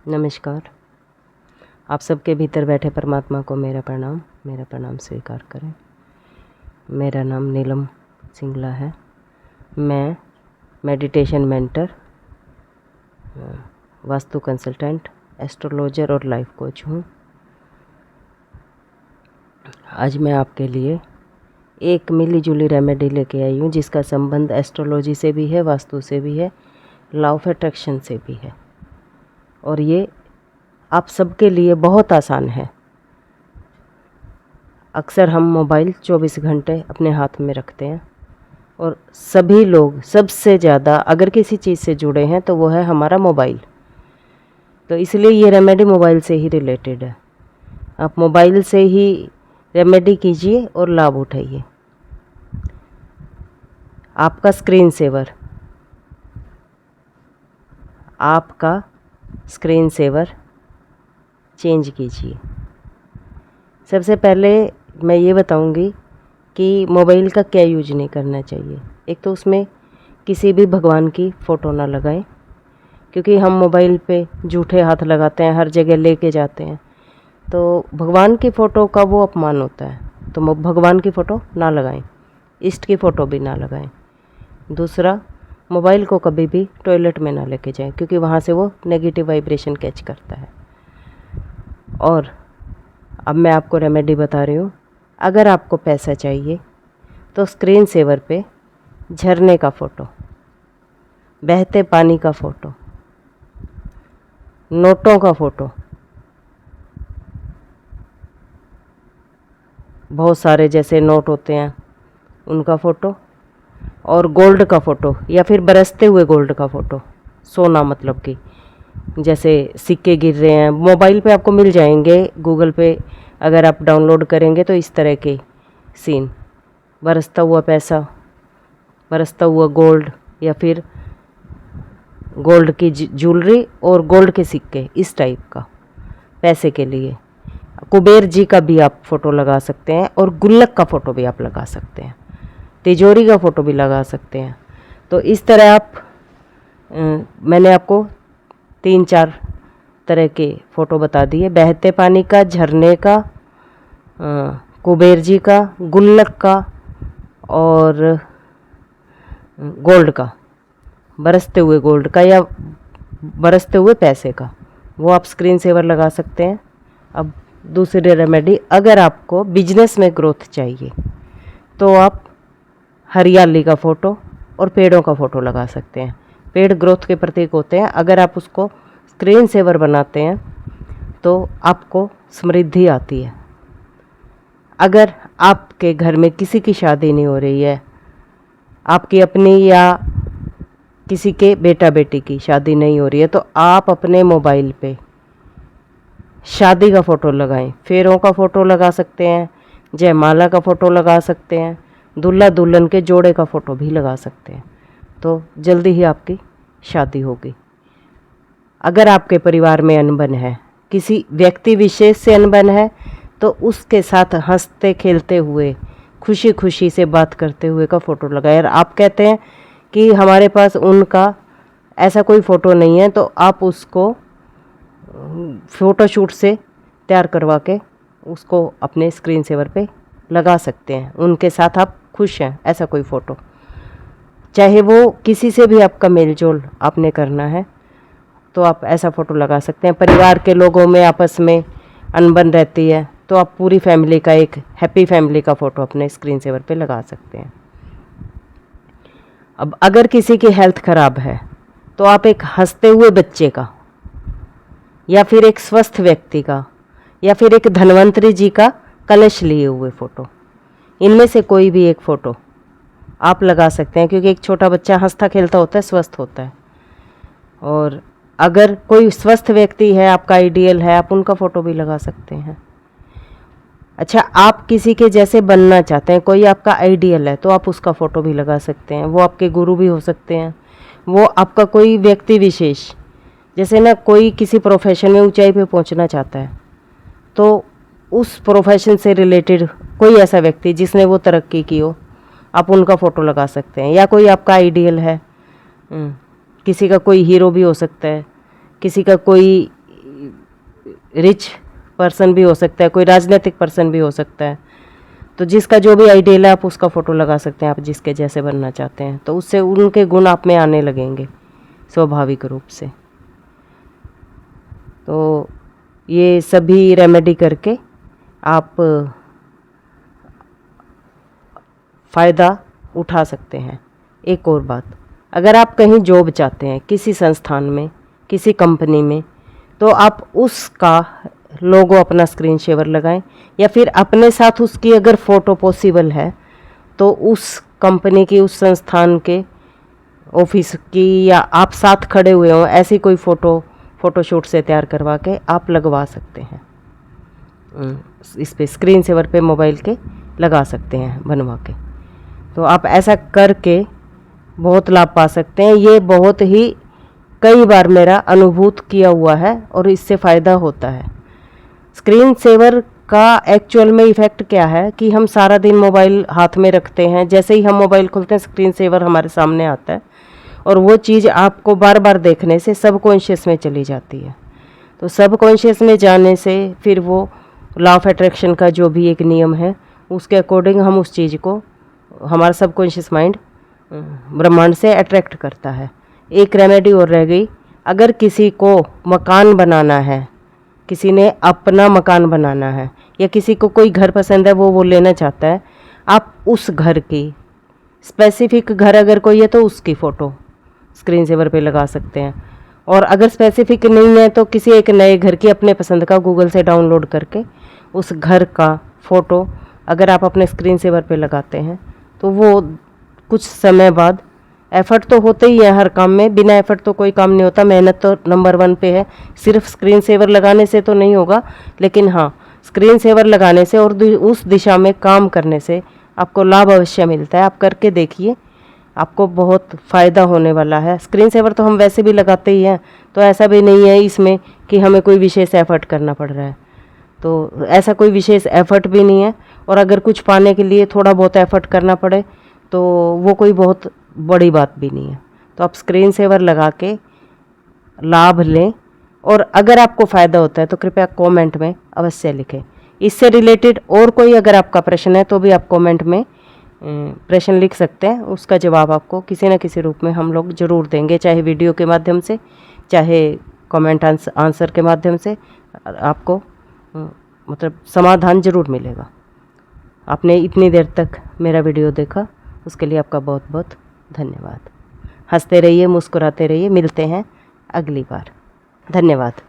नमस्कार। आप सबके भीतर बैठे परमात्मा को मेरा प्रणाम स्वीकार करें। मेरा नाम नीलम सिंगला है। मैं meditation mentor, vastu consultant, astrologer और लाइफ कोच हूँ। आज मैं आपके लिए एक मिली जुली रेमेडी लेके आई हूँ जिसका संबंध एस्ट्रोलॉजी से भी है, वास्तु से भी है, लॉ ऑफ अट्रैक्शन से भी है। और ये आप सबके लिए बहुत आसान है। अक्सर हम मोबाइल 24 घंटे अपने हाथ में रखते हैं और सभी लोग सबसे ज़्यादा अगर किसी चीज़ से जुड़े हैं तो वो है हमारा मोबाइल। तो इसलिए ये रेमेडी मोबाइल से ही रिलेटेड है। आप मोबाइल से ही रेमेडी कीजिए और लाभ उठाइए। आपका स्क्रीन सेवर चेंज कीजिए। सबसे पहले मैं ये बताऊंगी कि मोबाइल का क्या यूज नहीं करना चाहिए। एक तो उसमें किसी भी भगवान की फ़ोटो ना लगाएं, क्योंकि हम मोबाइल पे झूठे हाथ लगाते हैं, हर जगह लेके जाते हैं, तो भगवान की फ़ोटो का वो अपमान होता है। तो भगवान की फ़ोटो ना लगाएं, इष्ट की फ़ोटो भी ना लगाएं। दूसरा, मोबाइल को कभी भी टॉयलेट में ना लेके जाएं, क्योंकि वहाँ से वो नेगेटिव वाइब्रेशन कैच करता है। और अब मैं आपको रेमेडी बता रही हूँ। अगर आपको पैसा चाहिए तो स्क्रीन सेवर पे झरने का फ़ोटो, बहते पानी का फ़ोटो, नोटों का फ़ोटो, बहुत सारे जैसे नोट होते हैं उनका फ़ोटो, और गोल्ड का फ़ोटो या फिर बरसते हुए गोल्ड का फ़ोटो, सोना मतलब कि जैसे सिक्के गिर रहे हैं, मोबाइल पे आपको मिल जाएंगे, गूगल पे अगर आप डाउनलोड करेंगे तो इस तरह के सीन, बरसता हुआ पैसा, बरसता हुआ गोल्ड, या फिर गोल्ड की ज्वेलरी और गोल्ड के सिक्के, इस टाइप का पैसे के लिए। कुबेर जी का भी आप फ़ोटो लगा सकते हैं और गुल्लक का फ़ोटो भी आप लगा सकते हैं, तिजोरी का फ़ोटो भी लगा सकते हैं। तो इस तरह आप मैंने आपको 3-4 तरह के फ़ोटो बता दिए। बहते पानी का, झरने का, कुबेर जी का, गुल्लक का और गोल्ड का, बरसते हुए गोल्ड का या बरसते हुए पैसे का, वो आप स्क्रीन सेवर लगा सकते हैं। अब दूसरी रेमेडी, अगर आपको बिजनेस में ग्रोथ चाहिए तो आप हरियाली का फ़ोटो और पेड़ों का फ़ोटो लगा सकते हैं। पेड़ ग्रोथ के प्रतीक होते हैं। अगर आप उसको स्क्रीन सेवर बनाते हैं तो आपको समृद्धि आती है। अगर आपके घर में किसी की शादी नहीं हो रही है, आपकी अपनी या किसी के बेटा बेटी की शादी नहीं हो रही है, तो आप अपने मोबाइल पे शादी का फ़ोटो लगाएं, फेरों का फ़ोटो लगा सकते हैं, जयमाला का फ़ोटो लगा सकते हैं, दूल्हा दुल्हन के जोड़े का फ़ोटो भी लगा सकते हैं। तो जल्दी ही आपकी शादी होगी। अगर आपके परिवार में अनबन है, किसी व्यक्ति विशेष से अनबन है, तो उसके साथ हंसते खेलते हुए, खुशी खुशी से बात करते हुए का फ़ोटो लगाएं। और आप कहते हैं कि हमारे पास उनका ऐसा कोई फ़ोटो नहीं है, तो आप उसको फ़ोटोशूट से तैयार करवा के उसको अपने स्क्रीन सेवर पे लगा सकते हैं। उनके साथ आप खुश हैं, ऐसा कोई फ़ोटो, चाहे वो किसी से भी आपका मेल जोल आपने करना है तो आप ऐसा फ़ोटो लगा सकते हैं। परिवार के लोगों में आपस में अनबन रहती है तो आप पूरी फैमिली का, एक हैप्पी फैमिली का फ़ोटो अपने स्क्रीन सेवर पे लगा सकते हैं। अब अगर किसी की हेल्थ ख़राब है तो आप एक हंसते हुए बच्चे का, या फिर एक स्वस्थ व्यक्ति का, या फिर एक धन्वंतरी जी का कलश लिए हुए फ़ोटो, इनमें से कोई भी एक फ़ोटो आप लगा सकते हैं, क्योंकि एक छोटा बच्चा हंसता खेलता होता है, स्वस्थ होता है। और अगर कोई स्वस्थ व्यक्ति है, आपका आइडियल है, आप उनका फ़ोटो भी लगा सकते हैं। अच्छा, आप किसी के जैसे बनना चाहते हैं, कोई आपका आइडियल है, तो आप उसका फ़ोटो भी लगा सकते हैं। वो आपके गुरु भी हो सकते हैं, वो आपका कोई व्यक्ति विशेष, जैसे ना कोई किसी प्रोफेशन में ऊंचाई पे पहुंचना चाहता है, तो उस प्रोफेशन से रिलेटेड कोई ऐसा व्यक्ति जिसने वो तरक्की की हो, आप उनका फ़ोटो लगा सकते हैं। या कोई आपका आइडियल है, किसी का कोई हीरो भी हो सकता है, किसी का कोई रिच पर्सन भी हो सकता है, कोई राजनीतिक पर्सन भी हो सकता है। तो जिसका जो भी आइडियल है आप उसका फ़ोटो लगा सकते हैं, आप जिसके जैसे बनना चाहते हैं, तो उससे उनके गुण आप में आने लगेंगे स्वाभाविक रूप से। तो ये सभी रेमेडी करके आप फ़ायदा उठा सकते हैं। एक और बात, अगर आप कहीं जॉब चाहते हैं किसी संस्थान में, किसी कंपनी में, तो आप उसका लोगो अपना स्क्रीन शेवर लगाएं, या फिर अपने साथ उसकी अगर फ़ोटो पॉसिबल है तो उस कंपनी की, उस संस्थान के ऑफिस की, या आप साथ खड़े हुए हों ऐसी कोई फ़ोटोशूट से तैयार करवा के आप लगवा सकते हैं। इस पे स्क्रीन सेवर पे मोबाइल के लगा सकते हैं बनवा के। तो आप ऐसा करके बहुत लाभ पा सकते हैं। ये बहुत ही कई बार मेरा अनुभूत किया हुआ है और इससे फ़ायदा होता है। स्क्रीन सेवर का एक्चुअल में इफ़ेक्ट क्या है कि हम सारा दिन मोबाइल हाथ में रखते हैं, जैसे ही हम मोबाइल खोलते हैं स्क्रीन सेवर हमारे सामने आता है और वो चीज़ आपको बार बार देखने से सबकॉन्शियस में चली जाती है। तो सबकॉन्शियस में जाने से फिर वो लॉ ऑफ अट्रैक्शन का जो भी एक नियम है उसके अकॉर्डिंग हम उस चीज़ को, हमारा सबकॉन्शियस माइंड ब्रह्मांड से अट्रैक्ट करता है। एक रेमेडी और रह गई, अगर किसी को मकान बनाना है, किसी ने अपना मकान बनाना है, या किसी को कोई घर पसंद है वो लेना चाहता है, आप उस घर की स्पेसिफिक घर अगर कोई है तो उसकी फ़ोटो स्क्रीन सेवर पे लगा सकते हैं। और अगर स्पेसिफिक नहीं है तो किसी एक नए घर की अपने पसंद का गूगल से डाउनलोड करके उस घर का फ़ोटो अगर आप अपने स्क्रीन सेवर पे लगाते हैं तो वो कुछ समय बाद, एफ़र्ट तो होते ही है हर काम में, बिना एफ़र्ट तो कोई काम नहीं होता, मेहनत तो नंबर 1 पे है। सिर्फ स्क्रीन सेवर लगाने से तो नहीं होगा, लेकिन हाँ स्क्रीन सेवर लगाने से और उस दिशा में काम करने से आपको लाभ अवश्य मिलता है। आप करके देखिए, आपको बहुत फ़ायदा होने वाला है। स्क्रीन सेवर तो हम वैसे भी लगाते ही हैं, तो ऐसा भी नहीं है इसमें कि हमें कोई विशेष एफ़र्ट करना पड़ रहा है, तो ऐसा कोई विशेष एफ़र्ट भी नहीं है। और अगर कुछ पाने के लिए थोड़ा बहुत एफ़र्ट करना पड़े तो वो कोई बहुत बड़ी बात भी नहीं है। तो आप स्क्रीन सेवर लगा के लाभ लें, और अगर आपको फ़ायदा होता है तो कृपया कमेंट में अवश्य लिखें। इससे रिलेटेड और कोई अगर आपका प्रश्न है तो भी आप कमेंट में प्रश्न लिख सकते हैं, उसका जवाब आपको किसी न किसी रूप में हम लोग ज़रूर देंगे, चाहे वीडियो के माध्यम से, चाहे कमेंट आंसर के माध्यम से। आपको मतलब समाधान ज़रूर मिलेगा। आपने इतनी देर तक मेरा वीडियो देखा उसके लिए आपका बहुत बहुत धन्यवाद। हंसते रहिए, मुस्कुराते रहिए, मिलते हैं अगली बार। धन्यवाद।